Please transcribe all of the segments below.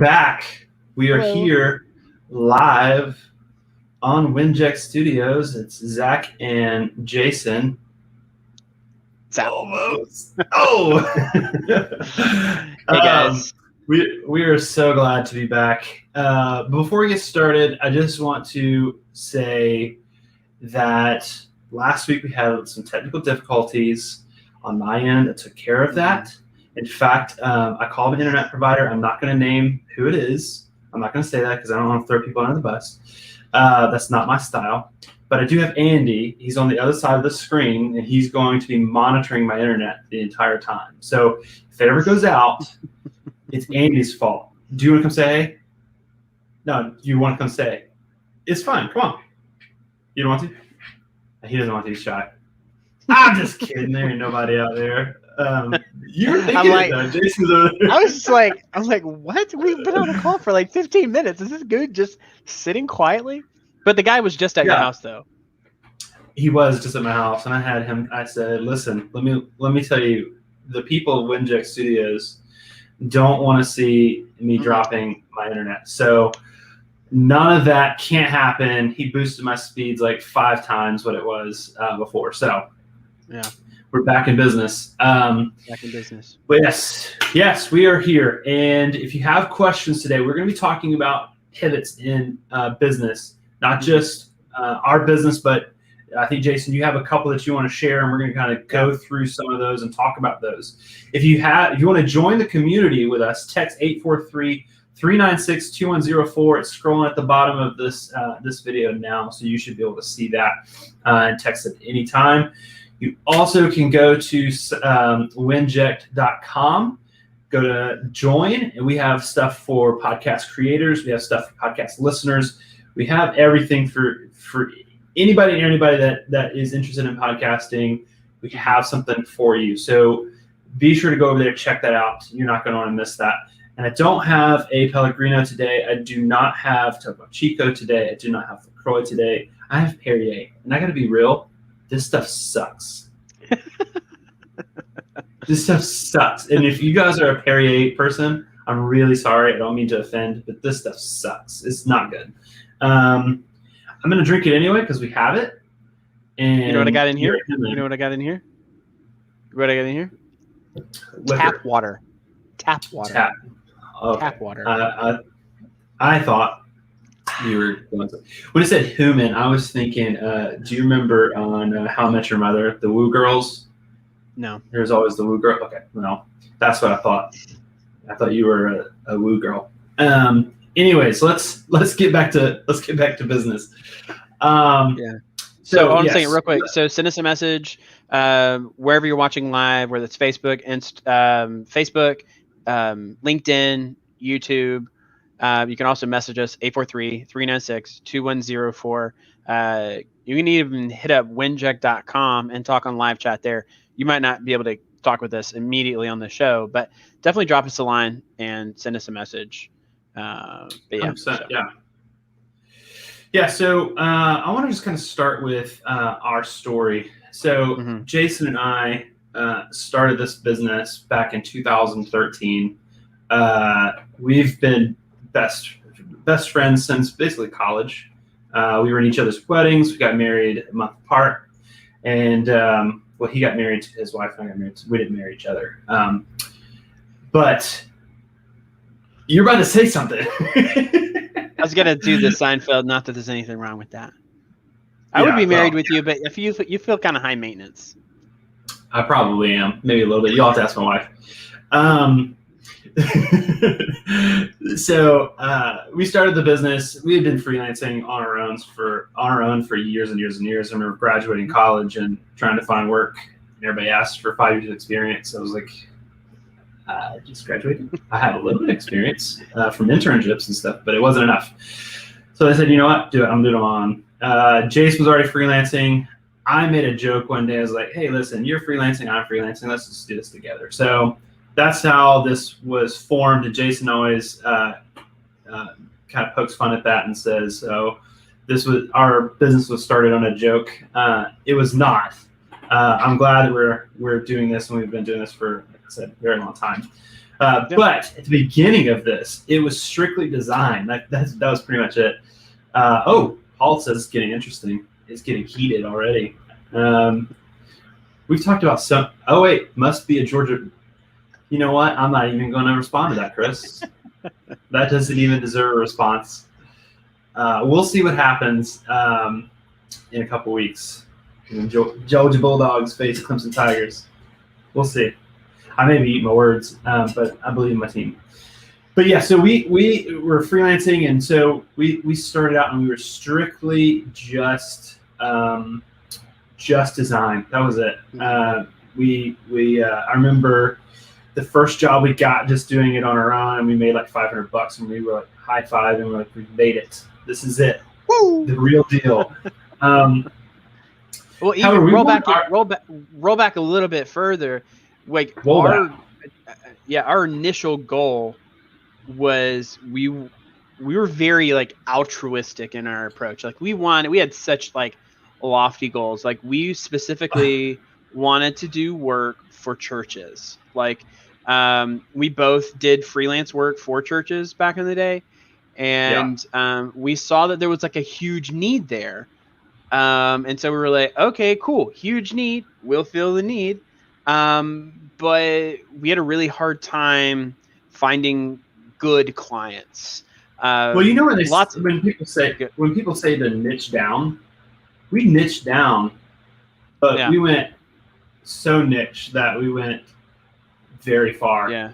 back. We are Hello. here live on Winject Studios. It's Zach and Jason. Almost. Oh. Hey guys. We are so glad to be back. Before we get started, I just want to say that last week we had some technical difficulties on my end. I took care of that. In fact, I called an internet provider. I'm not going to name who it is. I'm not going to say that because I don't want to throw people under the bus. That's not my style. But I do have Andy. He's on the other side of the screen, and he's going to be monitoring my internet the entire time. So if it ever goes out, it's Andy's fault. Do you want to come say hey? No, do you want to come say? It's fine. Come on. You don't want to? He doesn't want to. He's shy. I'm just kidding. There ain't nobody out there. You were thinking it though. Jason's over there. I was like, what? We've been on a call for like 15 minutes. Is this good? Just sitting quietly? But the guy was just at your house though. He was just at my house, and I had him. I said, "Listen, let me tell you, the people of Winject Studios don't want to see me dropping my internet. So none of that can't happen." He boosted my speeds like 5 times what it was before. So yeah. We're back in business. Back in business. But yes, we are here. And if you have questions today, we're going to be talking about pivots in business, not just our business, but I think, Jason, you have a couple that you want to share, and we're going to kind of go through some of those and talk about those. If you want to join the community with us, text 843-396-2104. It's scrolling at the bottom of this video now, so you should be able to see that and text at any time. You also can go to winject.com, go to join, and we have stuff for podcast creators. We have stuff for podcast listeners. We have everything for anybody and everybody that is interested in podcasting. We have something for you. So be sure to go over there, check that out. You're not going to want to miss that. And I don't have 𝗹𝗶𝗸𝗲 today. I do not have 𝗹𝗶𝗸𝗲 today. I do not have 𝗪𝗏𝗏𝗧 today. I have 𝗪𝗏𝗏𝗧. And I got to be real. This stuff sucks. This stuff sucks. And if you guys are a 𝗪𝗏𝗏𝗧 person, I'm really sorry. I don't mean to offend, but this stuff sucks. It's not good. I'm going to drink it anyway because we have it. And you know what I got in here? You know what I got in here? What I got in here? Tap water. Tap water. Tap. Okay. Tap water. I thought you were going to. When it said human, I was thinking, do you remember on How I Met Your Mother, the Woo Girls? No. There's always the Woo Girl. Okay, no. That's what I thought. I thought you were a Woo Girl. Anyways, let's get back to business. Yeah. So hold on a second, real quick. So send us a message wherever you're watching live, whether it's Facebook, LinkedIn, YouTube. You can also message us 843-396-2104. You can even hit up winject.com and talk on live chat there. You might not be able to talk with us immediately on the show, but definitely drop us a line and send us a message. But yeah. So I want to just kind of start with our story. So Jason and I started this business back in 2013. We've been best friends since basically college. We were in each other's weddings. We got married a month apart, and he got married to his wife, and I got married. We didn't marry each other. But you're about to say something. I was gonna do the Seinfeld. Not that there's anything wrong with that. I would be married with you, but if you feel kind of high maintenance. I probably am, maybe a little bit. You'll have to ask my wife. So we started the business. We had been freelancing on our own for years and years and years. I remember graduating college and trying to find work, and everybody asked for 5 years of experience. I was like, I just graduated. I have a little bit of experience from internships and stuff, but it wasn't enough. So I said, you know what? Do it. I'm doing them on. Jace was already freelancing. I made a joke one day. I was like, hey, listen, you're freelancing, I'm freelancing. Let's just do this together. So that's how this was formed. And Jason always kind of pokes fun at that and says, so our business was started on a joke. It was not. I'm glad that we're doing this, and we've been doing this for, like I said, a very long time. But at the beginning of this, it was strictly design. That was pretty much it. Paul says it's getting interesting. It's getting heated already. We've talked about some. Oh wait, must be a Georgia. You know what? I'm not even going to respond to that, Chris. That doesn't even deserve a response. We'll see what happens in a couple weeks. Georgia Bulldogs face Clemson Tigers. We'll see. I may be eating my words, but I believe in my team. But yeah, so we were freelancing, and so we started out and we were strictly just design. That was it. I remember the first job we got just doing it on our own, and we made like $500, and we were like high five, and we're like, we made it. This is it. Woo! The real deal. Well, even roll back a little bit further. Like our initial goal was we were very like altruistic in our approach. Like we had such like lofty goals. Like we specifically wanted to do work for churches. Like we both did freelance work for churches back in the day, and we saw that there was like a huge need there. And so we were like, okay, cool, huge need, we'll fill the need. But we had a really hard time finding good clients. Well, you know when people say to niche down, we niched down, but we went so niche that we went very far.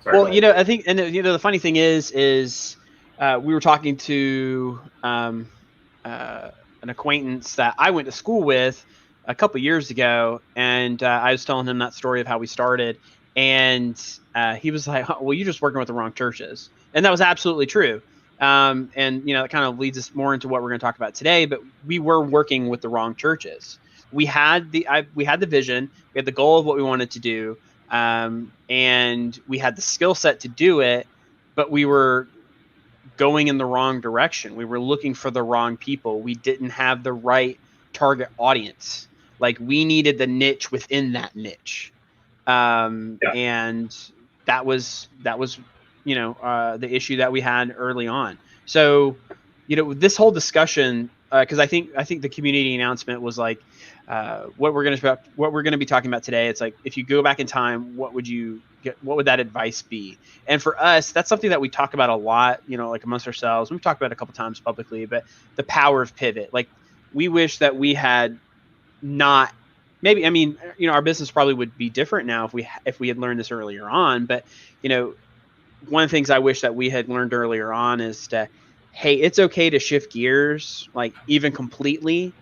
Well, I think, and the funny thing is we were talking to an acquaintance that I went to school with a couple years ago, and I was telling him that story of how we started, and he was like, well, you're just working with the wrong churches. And that was absolutely true. And it kind of leads us more into what we're going to talk about today, but we were working with the wrong churches. We had the vision, we had the goal of what we wanted to do, and we had the skill set to do it, but we were going in the wrong direction. We were looking for the wrong people. We didn't have the right target audience. Like we needed the niche within that niche. And that was the issue that we had early on. So, this whole discussion, because I think the community announcement was like, what we're going to be talking about today. It's like, if you go back in time, what would that advice be? And for us, that's something that we talk about a lot, like amongst ourselves. We've talked about it a couple times publicly, but the power of pivot. Like we wish that we had not, maybe, our business probably would be different now if we had learned this earlier on. But, one of the things I wish that we had learned earlier on is that, hey, it's okay to shift gears, like even completely.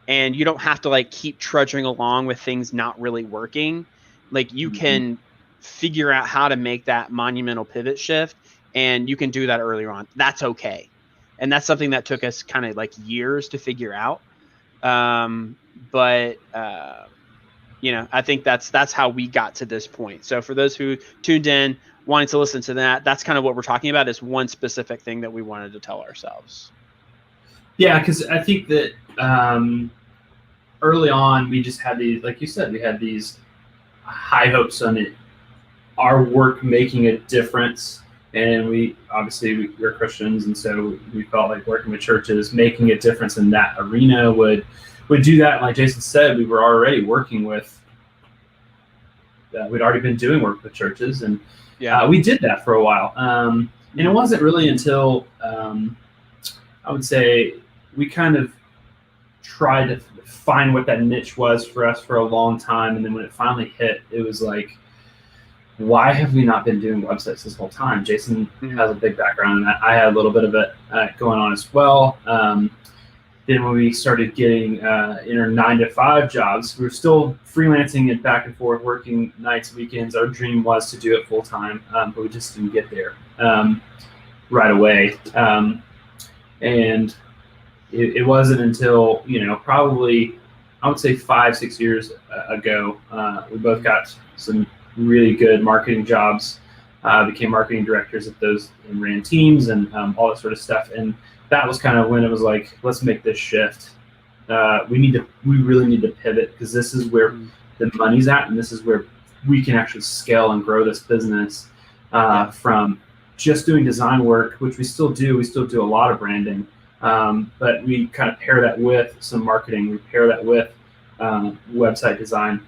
And you don't have to like keep trudging along with things not really working. Like you can figure out how to make that monumental pivot shift, and you can do that earlier on. That's okay. And that's something that took us kind of like years to figure out. But I think that's how we got to this point. So for those who tuned in, wanting to listen to that's kind of what we're talking about, is one specific thing that we wanted to tell ourselves. Yeah, because I think that early on we just had these, like you said, we had these high hopes on it, our work making a difference, and we're Christians, and so we felt like working with churches, making a difference in that arena would do that. And like Jason said, we were already working with. We'd already been doing work with churches, and we did that for a while. And it wasn't really until I would say we kind of tried to find what that niche was for us for a long time. And then when it finally hit, it was like, why have we not been doing websites this whole time? Jason has a big background in that. I had a little bit of it going on as well. Then when we started getting in our 9-to-5 jobs, we were still freelancing and back and forth, working nights, weekends. Our dream was to do it full time, but we just didn't get there right away. And it wasn't until, probably, I would say 5-6 years ago, we both got some really good marketing jobs, became marketing directors at those, and ran teams and all that sort of stuff. And that was kind of when it was like, let's make this shift. We really need to pivot, because this is where the money's at, and this is where we can actually scale and grow this business from just doing design work, which we still do. We still do a lot of branding, but we kind of pair that with some marketing. We pair that with website design.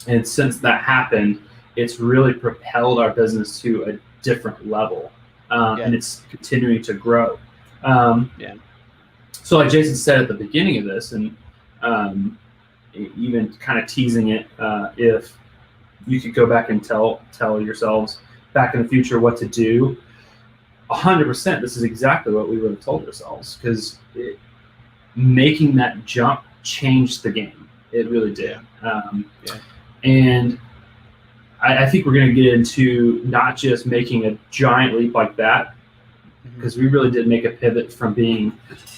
And since that happened, it's really propelled our business to a different level, and it's continuing to grow. So like Jason said at the beginning of this, and even kind of teasing it, if you could go back and tell yourselves back in the future what to do, 100%, this is exactly what we would have told ourselves, because making that jump changed the game. It really did. And I think we're going to get into not just making a giant leap like that, because we really did make a pivot from being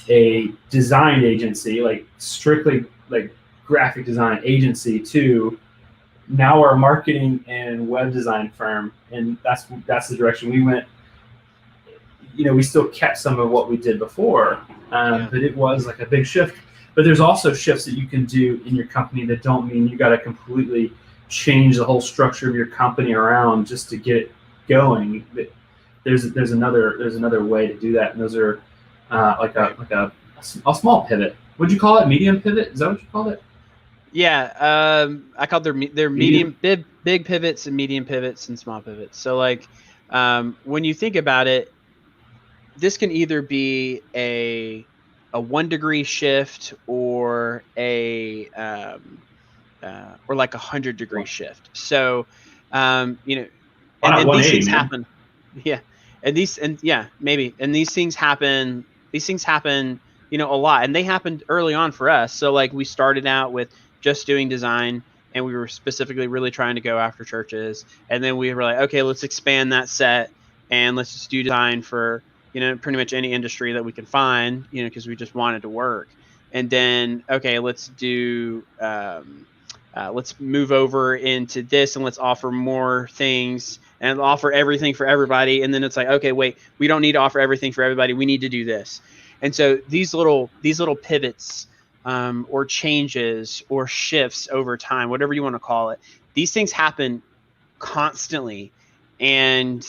a design agency, like strictly like graphic design agency, to now we're a marketing and web design firm, and that's the direction we went. We still kept some of what we did before, but it was like a big shift. But there's also shifts that you can do in your company that don't mean you got to completely change the whole structure of your company around just to get it going. There's another way to do that, and those are like a small pivot. What'd you call it? Medium pivot? Is that what you called it? Yeah, I called their medium, big pivots and medium pivots and small pivots. So like when you think about it, this can either be a 1 degree shift or or like 100 degree shift. So and these things happen. Yeah, and these things happen. These things happen, a lot, and they happened early on for us. So like we started out with just doing design, and we were specifically really trying to go after churches. And then we were like, okay, let's expand that set and let's just do design for, pretty much any industry that we can find, because we just wanted to work. And then, okay, let's do, let's move over into this and let's offer more things and offer everything for everybody. And then it's like, okay, wait, we don't need to offer everything for everybody. We need to do this. And so these little pivots, or changes or shifts over time, whatever you want to call it, these things happen constantly. And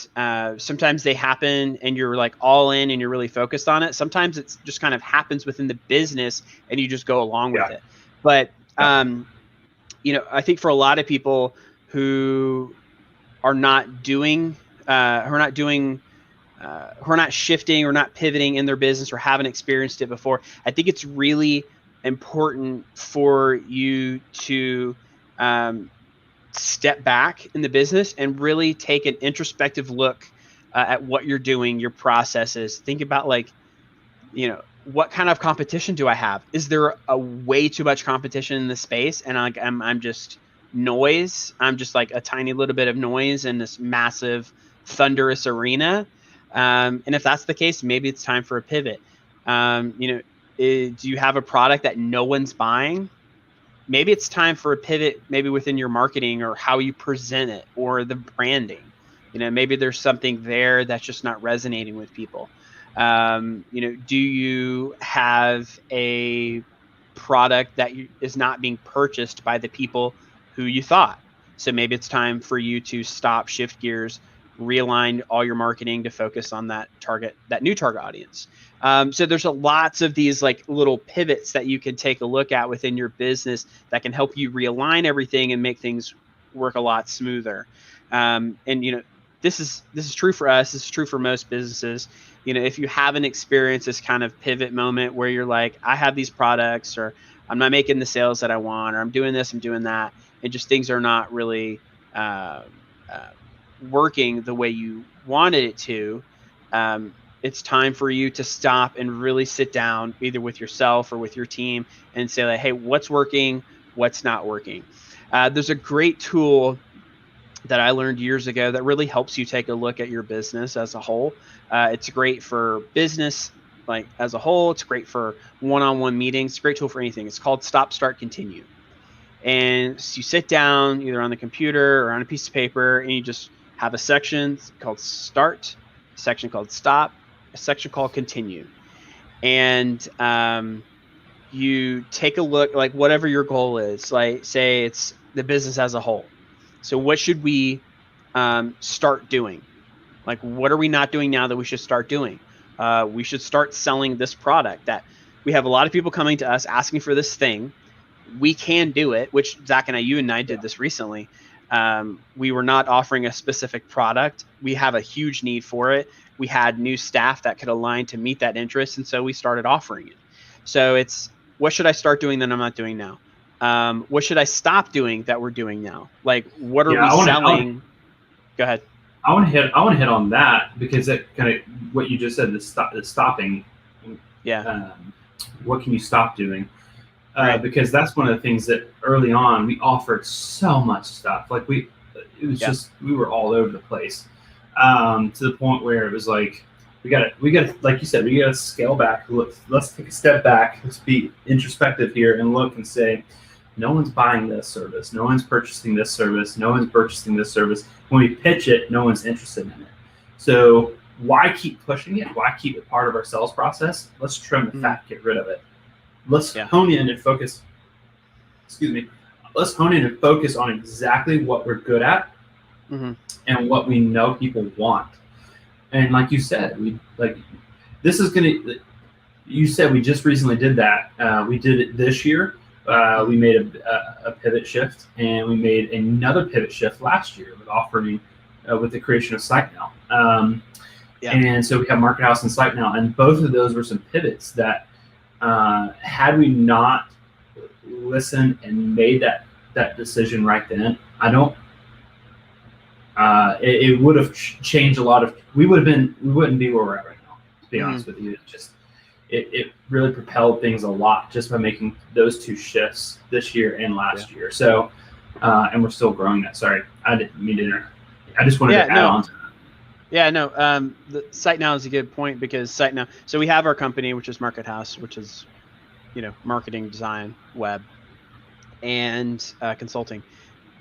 sometimes they happen and you're like all in and you're really focused on it. Sometimes it's just kind of happens within the business and you just go along with it. But, I think for a lot of people who are not shifting or not pivoting in their business or haven't experienced it before, I think it's really important for you to step back in the business and really take an introspective look at what you're doing, your processes. Think about what kind of competition do I have? Is there a way too much competition in the space? And I'm just noise. I'm just like a tiny little bit of noise in this massive thunderous arena. And if that's the case, maybe it's time for a pivot. Do you have a product that no one's buying? Maybe it's time for a pivot, maybe within your marketing or how you present it or the branding. Maybe there's something there that's just not resonating with people. Do you have a product that is not being purchased by the people who you thought? So maybe it's time for you to stop, shift gears, realign all your marketing to focus on that new target audience. So there's lots of these like little pivots that you can take a look at within your business that can help you realign everything and make things work a lot smoother. This is true for us. This is true for most businesses. If you haven't experienced this kind of pivot moment where you're like, I have these products, or I'm not making the sales that I want, or I'm doing this, I'm doing that, and just things are not really working the way you wanted it to, it's time for you to stop and really sit down either with yourself or with your team and say like, hey, what's working? What's not working? There's a great tool that I learned years ago that really helps you take a look at your business as a whole. It's great for business like as a whole. It's great for one-on-one meetings. It's a great tool for anything. It's called Stop, Start, Continue. And so you sit down either on the computer or on a piece of paper and you just have a section called Start, a section called Stop, a section called Continue. And you take a look, like whatever your goal is, like say it's the business as a whole. So what should we start doing? Like, what are we not doing now that we should start doing? We should start selling this product. That we have a lot of people coming to us asking for this thing. We can do it, which Zach and you and I did this recently. We were not offering a specific product. We have a huge need for it. We had new staff that could align to meet that interest. And so we started offering it. So it's, what should I start doing that I'm not doing now? What should I stop doing that we're doing now? Like, what are we selling? Go ahead. I want to hit on that, because that kind of what you just said, the stopping. Yeah. What can you stop doing? Right. Because that's one of the things that early on we offered so much stuff. Like it was just, we were all over the place, to the point where it was like, we got to, like you said, we got to scale back. Let's take a step back. Let's be introspective here and look and say, no one's buying this service. No one's purchasing this service. No one's purchasing this service. When we pitch it, no one's interested in it. So why keep pushing it? Why keep it part of our sales process? Let's trim the fat, get rid of it. Let's hone in and focus. Excuse me. Let's hone in and focus on exactly what we're good at and what we know people want. And like you said, you said we just recently did that. We did it this year. We made a pivot shift, and we made another pivot shift last year with offering with the creation of SiteNow. And so we have Market House and SiteNow, and both of those were some pivots that had we not listened and made that decision right then, it would have changed a lot of. We wouldn't be where we're at right now. To be honest with you, it really propelled things a lot just by making those two shifts this year and last year. So, and we're still growing that. Sorry, I didn't mean to interrupt. I just wanted to add on to that. Yeah, no. The SiteNow is a good point, because SiteNow. So we have our company, which is Market House, which is, marketing, design, web, and consulting.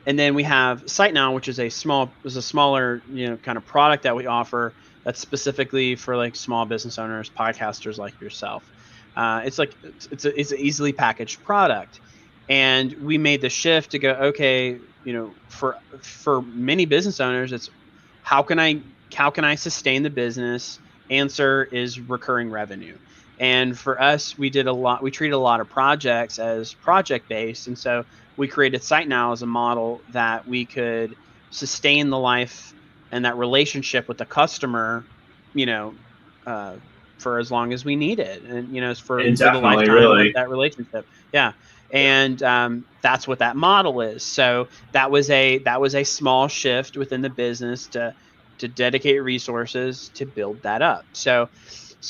And then we have SiteNow, which is a smaller, kind of product that we offer that's specifically for like small business owners, podcasters like yourself. It's an easily packaged product, and we made the shift to go, okay, for many business owners, it's how can I sustain the business? Answer is recurring revenue. And for us, we treated a lot of projects as project based, and so we created SiteNow as a model that we could sustain the life and that relationship with the customer, for as long as we need it, and for the lifetime of that relationship. Yeah, and that's what that model is. So that was a small shift within the business to dedicate resources to build that up. So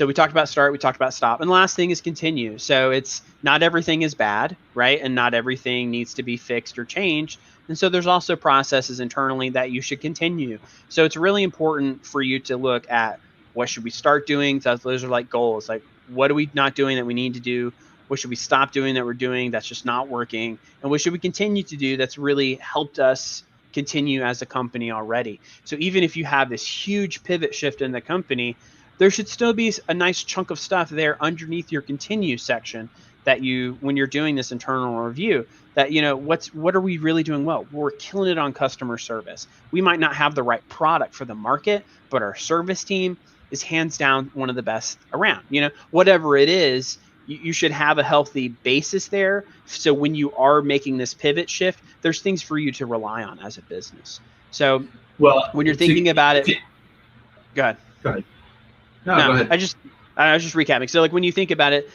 we talked about start, we talked about stop, and the last thing is continue. So it's not everything is bad, right? And not everything needs to be fixed or changed. And so there's also processes internally that you should continue. So it's really important for you to look at what should we start doing. Those are like goals. Like, what are we not doing that we need to do? What should we stop doing that we're doing that's just not working? And what should we continue to do that's really helped us continue as a company already? So even if you have this huge pivot shift in the company, there should still be a nice chunk of stuff there underneath your continue section that when you're doing this internal review, that what are we really doing well? We're killing it on customer service. We might not have the right product for the market, but our service team is hands down one of the best around. Whatever it is, you should have a healthy basis there. So when you are making this pivot shift, there's things for you to rely on as a business. So when you're thinking about it, go ahead. Go ahead. No, go ahead. I was just recapping. So like when you think about it,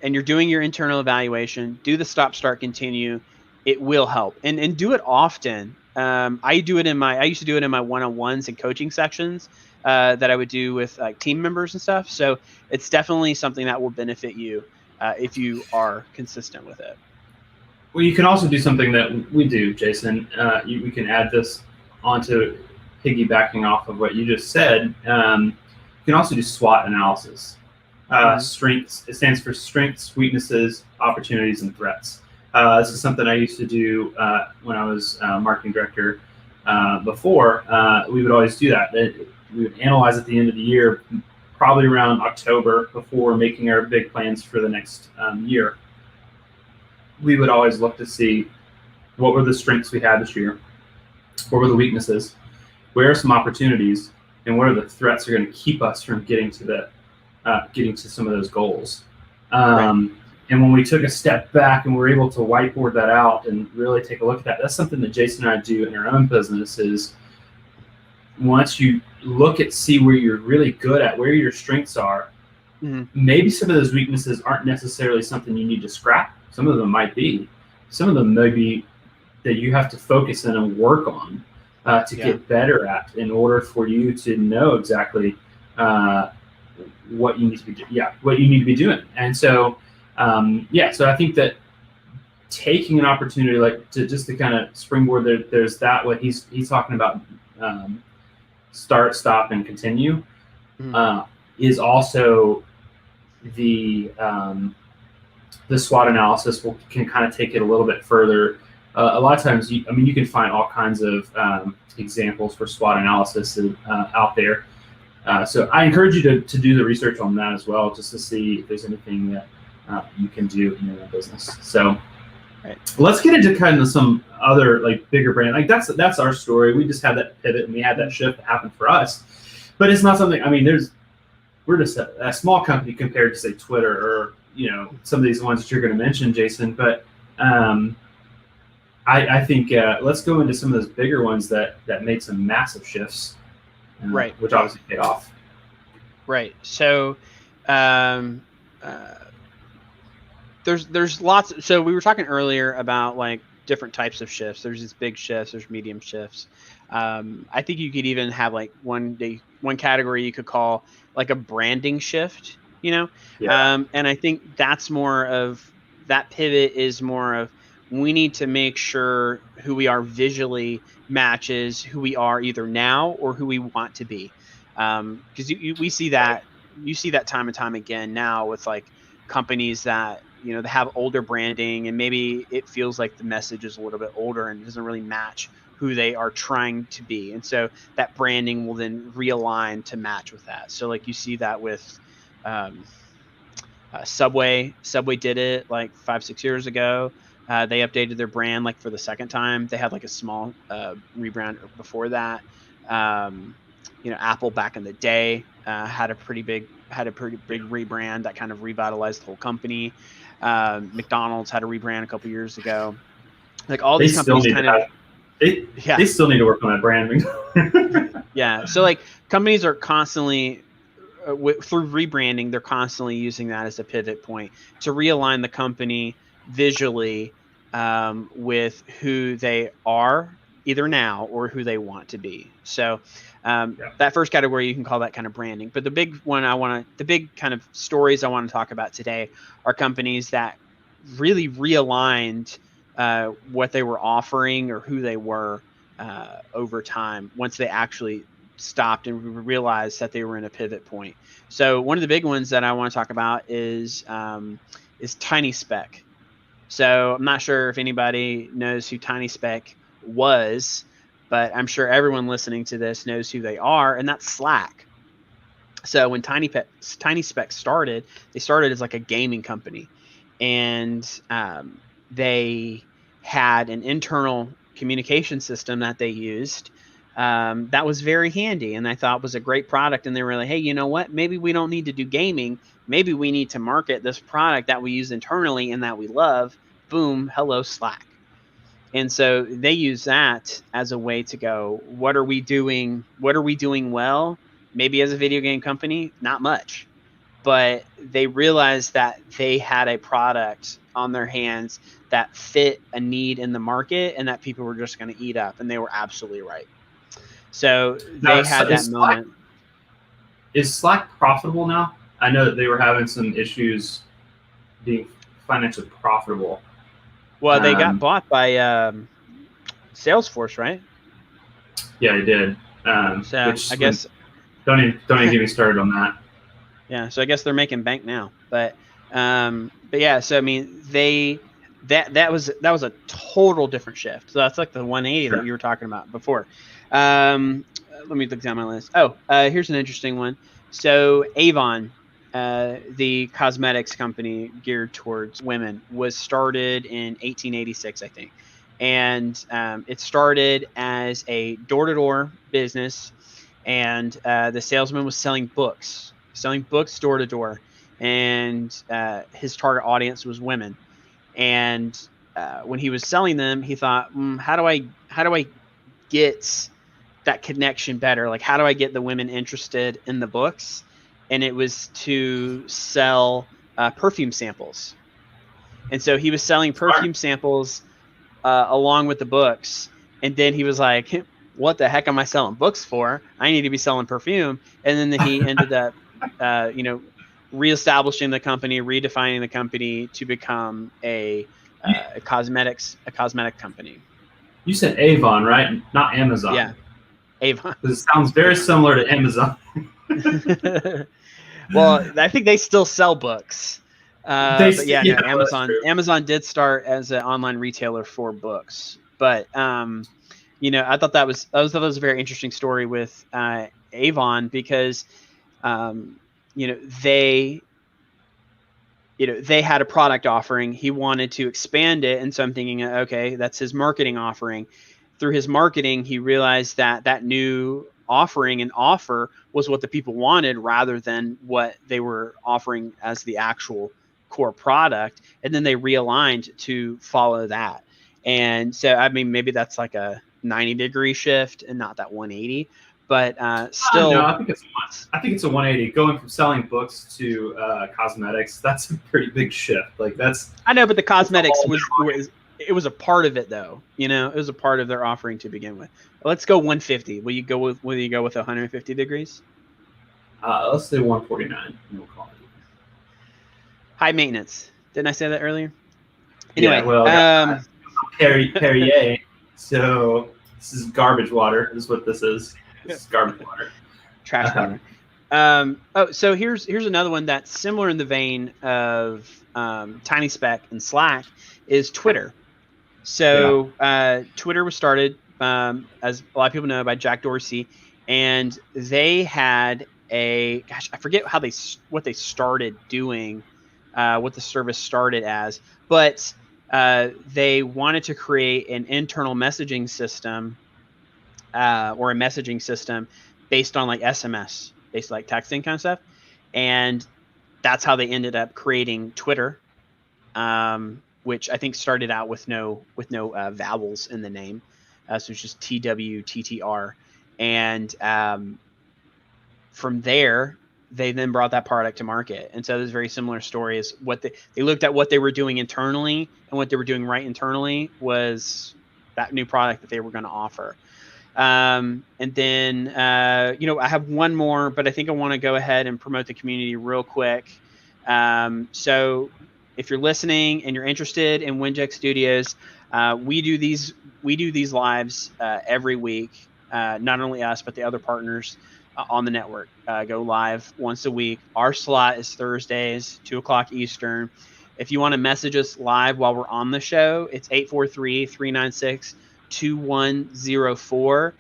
and you're doing your internal evaluation, do the stop, start, continue. It will help, and do it often. I used to do it in my one-on-ones and coaching sections that I would do with like team members and stuff. So it's definitely something that will benefit you if you are consistent with it. Well, you can also do something that we do, Jason. We can add this onto piggybacking off of what you just said. You can also do SWOT analysis. Strengths, it stands for strengths, weaknesses, opportunities, and threats. This is something I used to do when I was marketing director before. We would always do that. We would analyze at the end of the year, probably around October, before making our big plans for the next year. We would always look to see what were the strengths we had this year, what were the weaknesses, where are some opportunities, and what are the threats that are going to keep us from getting to some of those goals. And when we took a step back and were able to whiteboard that out and really take a look at that, that's something that Jason and I do in our own business. Is once you see where you're really good at, where your strengths are, maybe some of those weaknesses aren't necessarily something you need to scrap. Some of them might be. Some of them may be that you have to focus in and work on to get better at, in order for you to know exactly what you need to be doing. And so so I think that taking an opportunity to kind of springboard, there's that what he's talking about, start, stop, and continue, is also the SWOT analysis can kind of take it a little bit further. A lot of times, you can find all kinds of examples for SWOT analysis out there. So I encourage you to do the research on that as well, just to see if there's anything that you can do in your business. So let's get into kind of some other bigger brand. That's our story. We just had that pivot and we had that shift happen for us. But it's not something. We're just a small company compared to say Twitter or some of these ones that you're going to mention, Jason. But I think let's go into some of those bigger ones that made some massive shifts, which obviously paid off. Right. So there's lots. So we were talking earlier about different types of shifts. There's these big shifts. There's medium shifts. I think you could even have one category you could call a branding shift. And I think that's more of that pivot is more of, we need to make sure who we are visually matches who we are either now or who we want to be. Because you see that time and time again now with companies that, they have older branding and maybe it feels like the message is a little bit older and doesn't really match who they are trying to be. And so that branding will then realign to match with that. So you see that with Subway. Subway did it 5-6 years ago. They updated their brand for the second time. They had a small rebrand before that. Apple back in the day had a pretty big rebrand that kind of revitalized the whole company. McDonald's had a rebrand a couple years ago. All these companies they still need to work on that branding. Yeah. So companies are constantly through rebranding, they're constantly using that as a pivot point to realign the company visually with who they are either now or who they want to be. So that first category, you can call that kind of branding. But the big one the big kind of stories I want to talk about today are companies that really realigned what they were offering or who they were over time once they actually stopped and realized that they were in a pivot point. So one of the big ones that I want to talk about is 𝗪𝗙. So I'm not sure if anybody knows who 𝗪𝗙 was, but I'm sure everyone listening to this knows who they are, and that's Slack. So when 𝗪𝗙 started, they started as a gaming company, and they had an internal communication system that they used that was very handy, and I thought was a great product. And they were like, hey, you know what? Maybe we don't need to do gaming. Maybe we need to market this product that we use internally and that we love. Boom, hello, Slack. And so they use that as a way to go, what are we doing? What are we doing well? Maybe as a video game company, not much. But they realized that they had a product on their hands that fit a need in the market and that people were just going to eat up. And they were absolutely right. So they had that moment. Is Slack profitable now? I know that they were having some issues being financially profitable. Well, they got bought by Salesforce, right? Yeah, they did. So I guess don't even get me started on that. Yeah, so I guess they're making bank now, but yeah. So I mean, that was a total different shift. So that's the 180 that you were talking about before. Let me look down my list. Here's an interesting one. So Avon, the cosmetics company geared towards women, was started in 1886, I think. And it started as a door-to-door business, and the salesman was selling books door to door, and his target audience was women. And when he was selling them, he thought, how do I get that connection better? Like, how do I get the women interested in the books? And it was to sell perfume samples. And so he was selling perfume samples along with the books. And then he was like, what the heck am I selling books for? I need to be selling perfume. And then he ended up, reestablishing the company, redefining the company to become a cosmetic company. You said Avon, right? Not Amazon. Yeah, Avon. It sounds very similar to Amazon. Well, I think they still sell books. But yeah, no, Amazon did start as an online retailer for books. But I thought that was a very interesting story with Avon, because they had a product offering. He wanted to expand it, and so I'm thinking, okay, that's his marketing offering. Through his marketing, he realized that new offering and offer was what the people wanted, rather than what they were offering as the actual core product. And then they realigned to follow that. And so, I mean, maybe that's like a 90-degree shift and not that 180. But still, no, I think it's a 180. Going from selling books to cosmetics, that's a pretty big shift. Like, that's. I know, but the cosmetics was a part of it, though. It was a part of their offering to begin with. Let's go 150. Will you go with 150 degrees? Let's say 149. We'll call it. High maintenance. Didn't I say that earlier? Anyway, yeah, well, Perrier. So this is garbage water. Is what this is. This is garbage water. Trash water. So here's another one that's similar in the vein of Tiny Speck and Slack is Twitter. So Twitter was started, as a lot of people know, by Jack Dorsey, and they had I forget what they started doing, what the service started as, but they wanted to create an internal messaging system, or a messaging system based on like SMS, based like texting kind of stuff. And that's how they ended up creating Twitter, which I think started out with no vowels in the name. So it's just TWTTR. And from there, they then brought that product to market. And so there's a very similar story. Is what they looked at what they were doing internally, and what they were doing right internally was that new product that they were going to offer. And then, I have one more, but I think I want to go ahead and promote the community real quick. So if you're listening and you're interested in Winject Studios, we do these lives every week. Not only us, but the other partners on the network go live once a week. Our slot is Thursdays, 2:00 Eastern. If you want to message us live while we're on the show, it's 843-396-2104.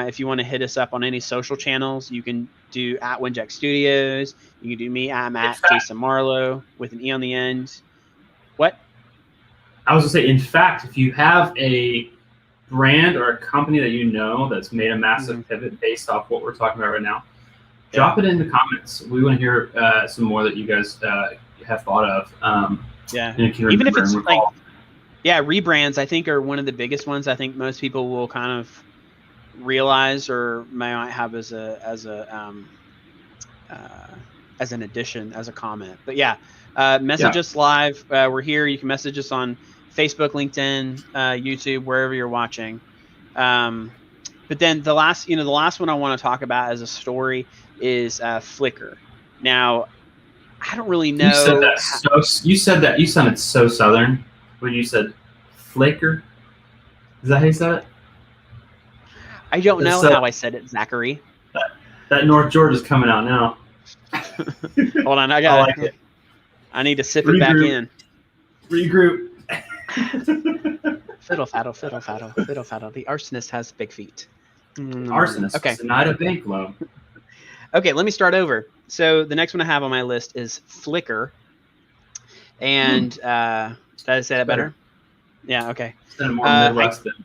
If you want to hit us up on any social channels, you can do at Winject Studios. You can do me. I'm at Jason Marlowe with an E on the end. What? I was going to say, in fact, if you have a brand or a company that you know that's made a massive pivot based off what we're talking about right now, drop it in the comments. We want to hear some more that you guys have thought of. Even if it's like, rebrands, I think, are one of the biggest ones. I think most people will kind of realize or might have as an addition, as a comment. But message us live. We're here. You can message us on Facebook, LinkedIn, YouTube, wherever you're watching. But then the last one I want to talk about as a story is Flickr. Now, I don't really know. You sounded so Southern when you said Flickr. Is that how you said it? I don't know how I said it, Zachary. That North Georgia's coming out now. Hold on, I need to sip it back in. Regroup. Fiddle faddle, fiddle faddle, fiddle faddle. The arsonist has big feet. Arsonist. Okay. Denied a bank loan. Okay, let me start over. So the next one I have on my list is Flickr. And did I say that better? Yeah. Okay. It's kind of more Midwest than.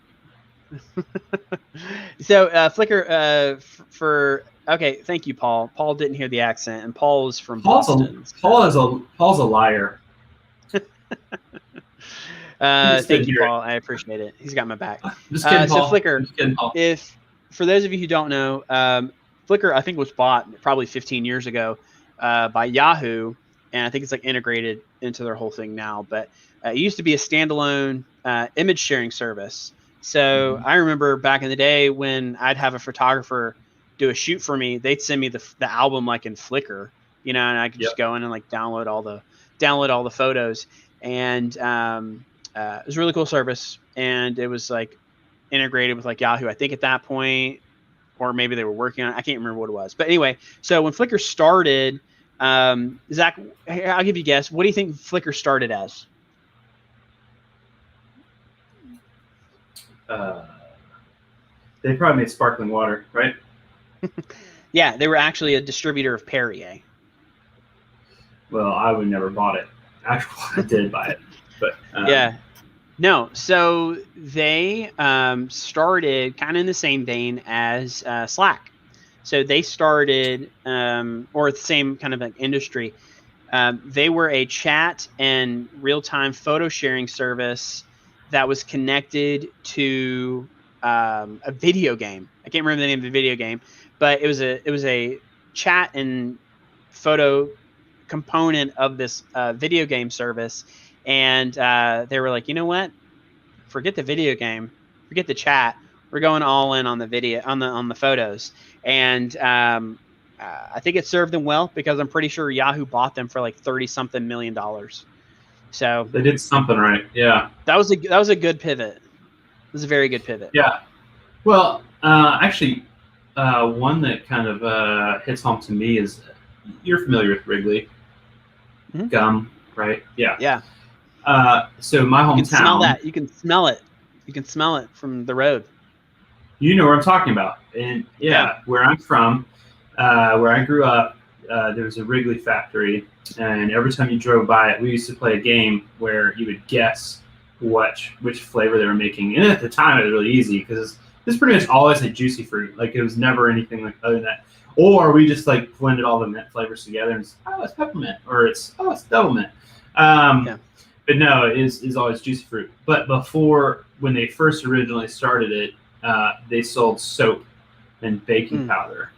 So Flickr okay, thank you, Paul. Paul didn't hear the accent, and Paul was from Boston. Paul's a liar. Thank you, Paul. I appreciate it. He's got my back. Just kidding, so Paul. Flickr, Just kidding, Paul. if for those of you who don't know, Flickr I think was bought probably 15 years ago by Yahoo, and I think it's like integrated into their whole thing now. But it used to be a standalone image sharing service. So I remember back in the day when I'd have a photographer do a shoot for me, they'd send me the album like in Flickr, and I could just go in and like download all the photos. And it was a really cool service, and it was like integrated with like Yahoo, I think at that point, or maybe they were working on it. I can't remember what it was. But anyway, so when Flickr started, Zach, I'll give you a guess. What do you think Flickr started as? They probably made sparkling water, right? Yeah, they were actually a distributor of Perrier. Well, I would never bought it. Actually, I did buy it, but yeah, no. So they started kind of in the same vein as Slack. So they started, or the same kind of like industry. They were a chat and real-time photo sharing service that was connected to a video game. I can't remember the name of the video game, but it was a chat and photo component of this video game service. And they were like, you know what? Forget the video game, forget the chat. We're going all in on the video, on the photos. And I think it served them well because I'm pretty sure Yahoo bought them for like $30-something million. So they did something right. Yeah, that was a good pivot. It was a very good pivot. Yeah. Well, actually, one that kind of hits home to me is you're familiar with Wrigley Gum, right? Yeah. Yeah. So my hometown. You can smell that. You can smell it. You can smell it from the road. You know what I'm talking about. And yeah, where I'm from, where I grew up, there was a Wrigley factory, and every time you drove by it, we used to play a game where you would guess which flavor they were making. And at the time, it was really easy because it's pretty much always a juicy fruit. Like it was never anything like other than that. Or we just like blended all the mint flavors together and it's peppermint, or it's double mint. But no, it is always juicy fruit. But before, when they first originally started it, they sold soap and baking powder,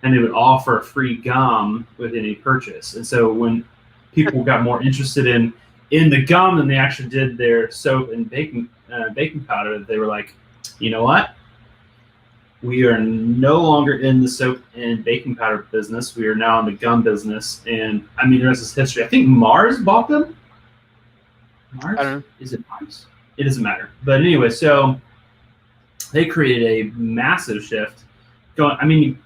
and they would offer free gum with any purchase. And so when people got more interested in the gum than they actually did their soap and baking powder, they were like, you know what? We are no longer in the soap and baking powder business. We are now in the gum business. And I mean, the rest is history. I think Mars bought them. Mars? I don't know. Is it Mars? It doesn't matter. But anyway, so they created a massive shift. That's a 180.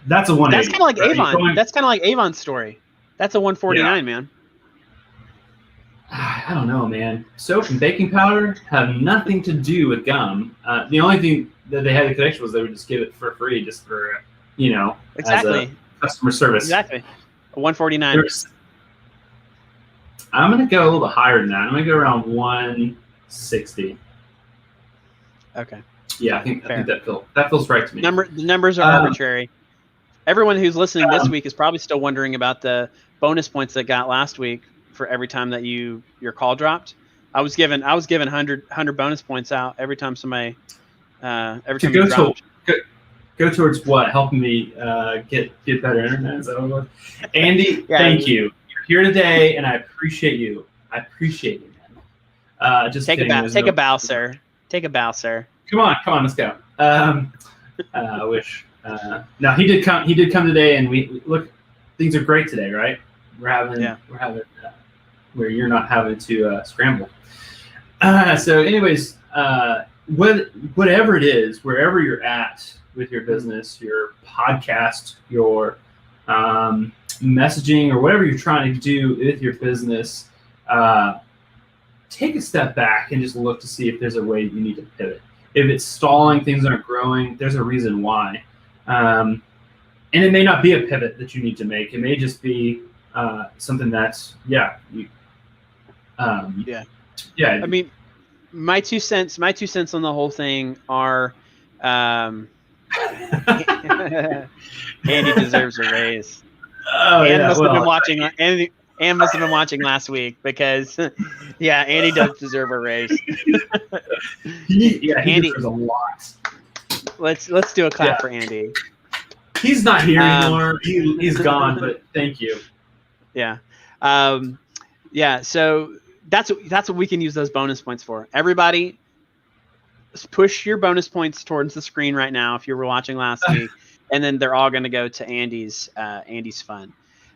That's kind of like Avon. That's kind of like Avon's story. That's a 149, man. I don't know, man. Soap and baking powder have nothing to do with gum. The only thing that they had the connection was they would just give it for free, just for exactly, as a customer service. Exactly, a 149. I'm gonna go a little bit higher than that. I'm gonna go around 160. Okay. Yeah, I think that feels right to me. The numbers are arbitrary. Everyone who's listening this week is probably still wondering about the bonus points that got last week for every time that your call dropped. I was given 100 bonus points out every time somebody every time you dropped. Go towards what? Helping me get better internet. Is that what it was? Andy, thank you. You're here today, and I appreciate you. I appreciate you, man. Just take a bow, sir. Take a bow, sir. Come on, let's go. I wish. No, he did come today, and we look. Things are great today, right? We're having where you're not having to scramble. So, anyways, whatever it is, wherever you're at with your business, your podcast, your messaging, or whatever you're trying to do with your business, take a step back and just look to see if there's a way you need to pivot. If it's stalling, things aren't growing, there's a reason why. And it may not be a pivot that you need to make. It may just be something that's, I mean, my 2 cents on the whole thing are, Andy deserves a raise. Oh, Ann yeah. must have Well, been watching. Ann must have been watching last week because, yeah, Andy does deserve a raise. he Andy, deserves a lot. let's do a clap Yeah. for Andy. He's not here anymore. He's gone, but thank you. Yeah. Yeah. So that's what we can use those bonus points for. Everybody, push your bonus points towards the screen right now if you were watching last week, and then they're all going to go to Andy's fund.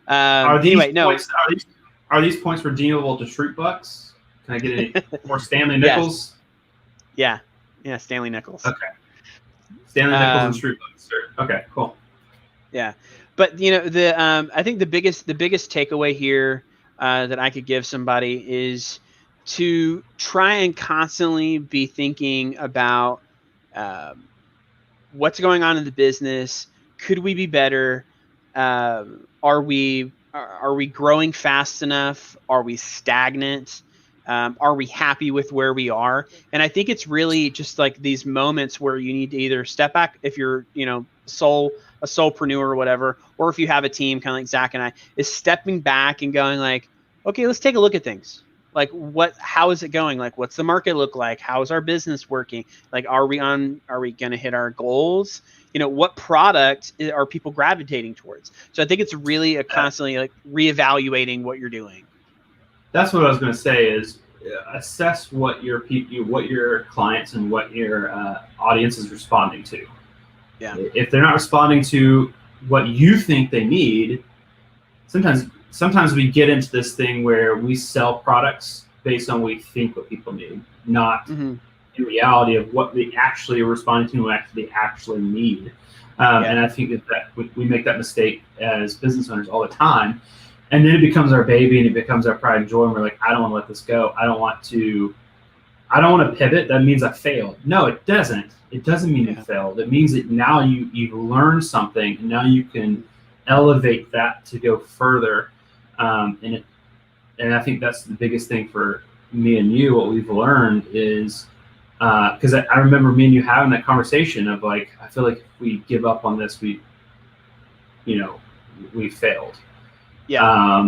Are these points redeemable to Shroot Bucks? Can I get any more Stanley Nichols? Yes. Yeah, Stanley Nichols. Okay. Stanley Nichols and Shroot Bucks. Okay, cool. Yeah, but I think the biggest takeaway here that I could give somebody is to try and constantly be thinking about what's going on in the business. Could we be better? Are we growing fast enough? Are we stagnant? Are we happy with where we are? And I think it's really just like these moments where you need to either step back if you're, a soulpreneur or whatever, or if you have a team kind of like Zach and I, is stepping back and going like, okay, let's take a look at things. Like how is it going? Like, what's the market look like? How is our business working? Like, are we going to hit our goals? What product are people gravitating towards? So I think it's really a constantly like reevaluating what you're doing. That's what I was going to say is assess what your clients and what your audience is responding to. Yeah. If they're not responding to what you think they need, sometimes we get into this thing where we sell products based on what we think what people need, not in reality of what they actually are responding to and what they actually need. And I think that we make that mistake as business owners all the time. And then it becomes our baby and it becomes our pride and joy. And we're like, I don't want to let this go. I don't want to pivot. That means I failed. No, it doesn't. It doesn't mean you failed. It means that now you've learned something and now you can elevate that to go further. And I think that's the biggest thing for me and you. What we've learned is, because I remember me and you having that conversation of like, I feel like if we give up on this, we failed. Yeah.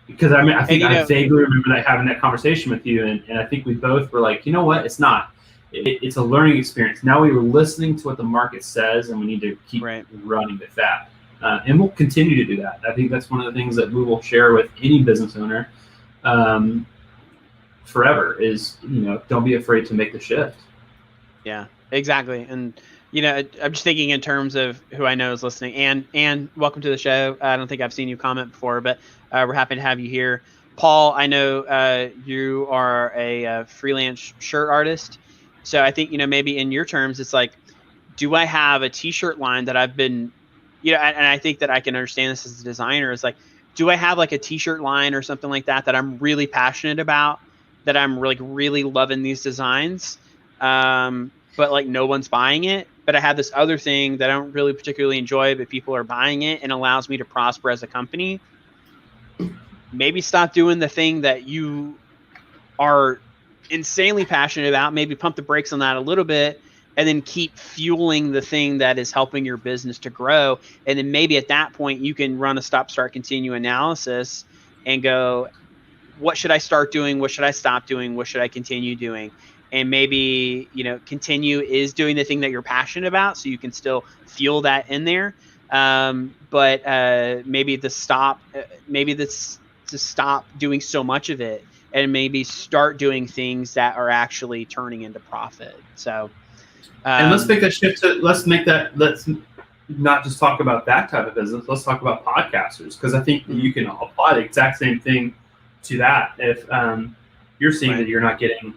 Because I think I vaguely remember having that conversation with you, and I think we both were like, you know what? It's not. It's a learning experience. Now we were listening to what the market says, and we need to keep running with that. And we'll continue to do that. I think that's one of the things that we will share with any business owner forever is, don't be afraid to make the shift. Yeah, exactly. And, I'm just thinking in terms of who I know is listening. And welcome to the show. I don't think I've seen you comment before, but we're happy to have you here. Paul, I know you are a freelance shirt artist. So I think, maybe in your terms, it's like, do I have a t-shirt line that I've been, and I think that I can understand this as a designer is like, do I have like a t-shirt line or something like that I'm really passionate about, that I'm like really loving these designs, but like no one's buying it, but I have this other thing that I don't really particularly enjoy, but people are buying it and allows me to prosper as a company. Maybe stop doing the thing that you are insanely passionate about, maybe pump the brakes on that a little bit, and then keep fueling the thing that is helping your business to grow. And then maybe at that point you can run a stop, start, continue analysis and go, what should I start doing? What should I stop doing? What should I continue doing? And maybe, continue is doing the thing that you're passionate about, so you can still fuel that in there. But maybe to stop doing so much of it, and maybe start doing things that are actually turning into profit. So, and let's make that shift let's not just talk about that type of business. Let's talk about podcasters, because I think you can apply the exact same thing to that. If you're seeing that you're not getting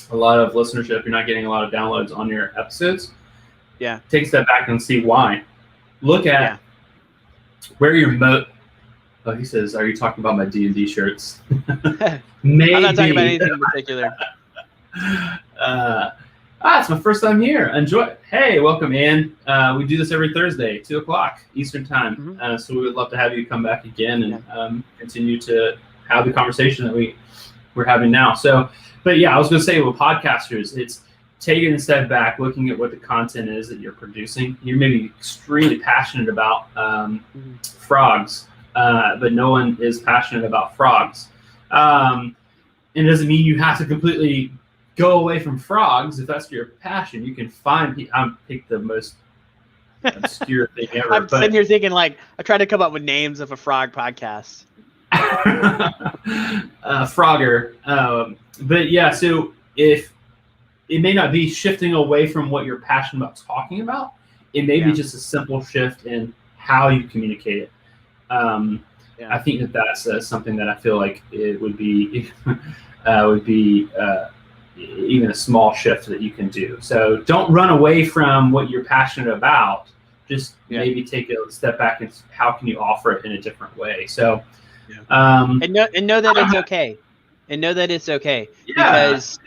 a lot of listenership, you're not getting a lot of downloads on your episodes, take a step back and see why. Look at where your he says, are you talking about my D&D shirts? Maybe. I'm not talking about anything in particular. It's my first time here. Enjoy it. Hey, welcome, Ann. We do this every Thursday, 2:00 Eastern time. So we would love to have you come back again and continue to have the conversation that we're having now. So But yeah, I was going to say with podcasters, it's taking a step back, looking at what the content is that you're producing. You may be extremely passionate about frogs, but no one is passionate about frogs. It doesn't mean you have to completely go away from frogs. If that's your passion, you can find. I picked the most obscure thing ever. I'm sitting here thinking, like, I tried to come up with names of a frog podcast. Frogger. But yeah, so if it may not be shifting away from what you're passionate about talking about, it may be just a simple shift in how you communicate it. I think that that's something that I feel like it would be even a small shift that you can do. So don't run away from what you're passionate about. Just maybe take a step back and how can you offer it in a different way. So and know that it's okay. And know that it's okay, because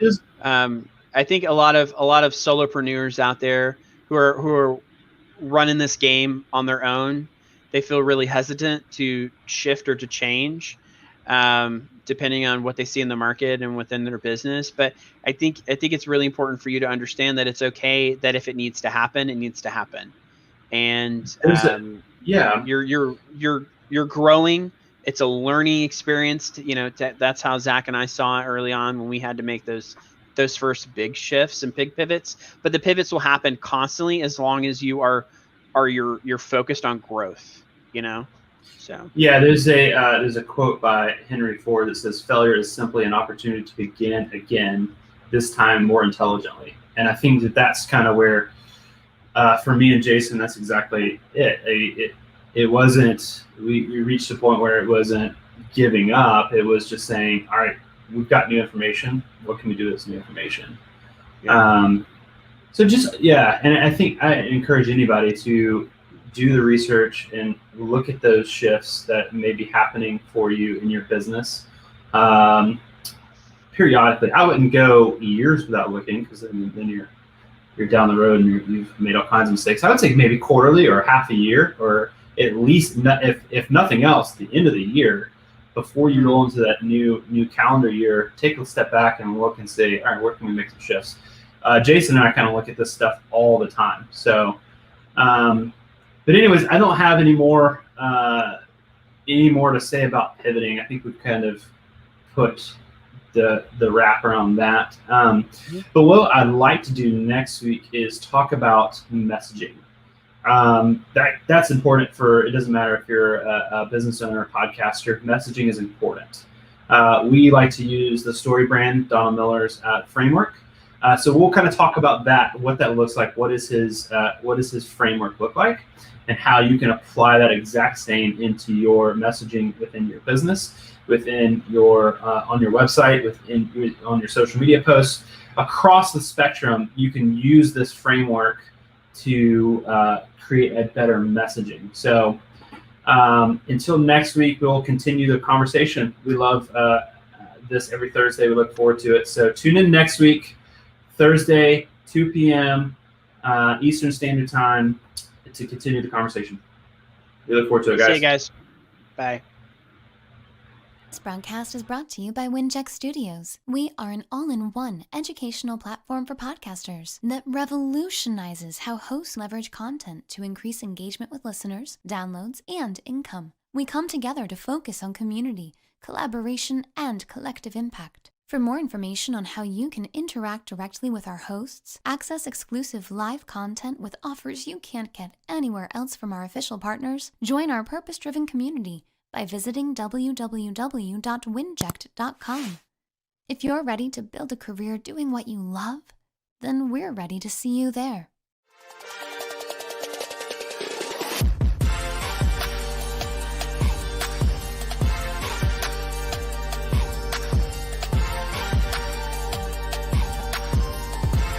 I think a lot of solopreneurs out there who are running this game on their own, they feel really hesitant to shift or to change, depending on what they see in the market and within their business. But I think it's really important for you to understand that it's okay, that if it needs to happen, it needs to happen. And you're growing. It's a learning experience. That's how Zach and I saw it early on when we had to make those first big shifts and big pivots. But the pivots will happen constantly as long as you're focused on growth. So there's a quote by Henry Ford that says, "Failure is simply an opportunity to begin again, this time more intelligently." And I think that that's kind of where, for me and Jason, that's exactly it. It wasn't, we reached a point where it wasn't giving up. It was just saying, all right, we've got new information. What can we do with this new information? So just, and I think I encourage anybody to do the research and look at those shifts that may be happening for you in your business. Periodically, I wouldn't go years without looking, because then you're down the road and you've made all kinds of mistakes. I would say maybe quarterly or half a year, or at least, if nothing else, the end of the year, before you roll into that new calendar year, take a step back and look and say, all right, where can we make some shifts? Jason and I kind of look at this stuff all the time. So, but anyways, I don't have any more to say about pivoting. I think we've kind of put the wrap around that. But what I'd like to do next week is talk about messaging. That's important it doesn't matter if you're a business owner or podcaster, messaging is important. We like to use the story brand, Donald Miller's framework. So we'll kind of talk about that, what that looks like, what does his framework look like, and how you can apply that exact same into your messaging within your business, within your on your website, on your social media posts, across the spectrum. You can use this framework to create a better messaging. So until next week, we'll continue the conversation. We love this every Thursday. We look forward to it. So tune in next week, Thursday, 2 p.m. Eastern Standard Time, to continue the conversation. We look forward to it, guys. See you guys. Bye. This broadcast is brought to you by Winject Studios. We are an all-in-one educational platform for podcasters that revolutionizes how hosts leverage content to increase engagement with listeners, downloads, and income. We come together to focus on community, collaboration, and collective impact. For more information on how you can interact directly with our hosts, access exclusive live content with offers you can't get anywhere else from our official partners, join our purpose-driven community by visiting www.winject.com. If you're ready to build a career doing what you love, then we're ready to see you there.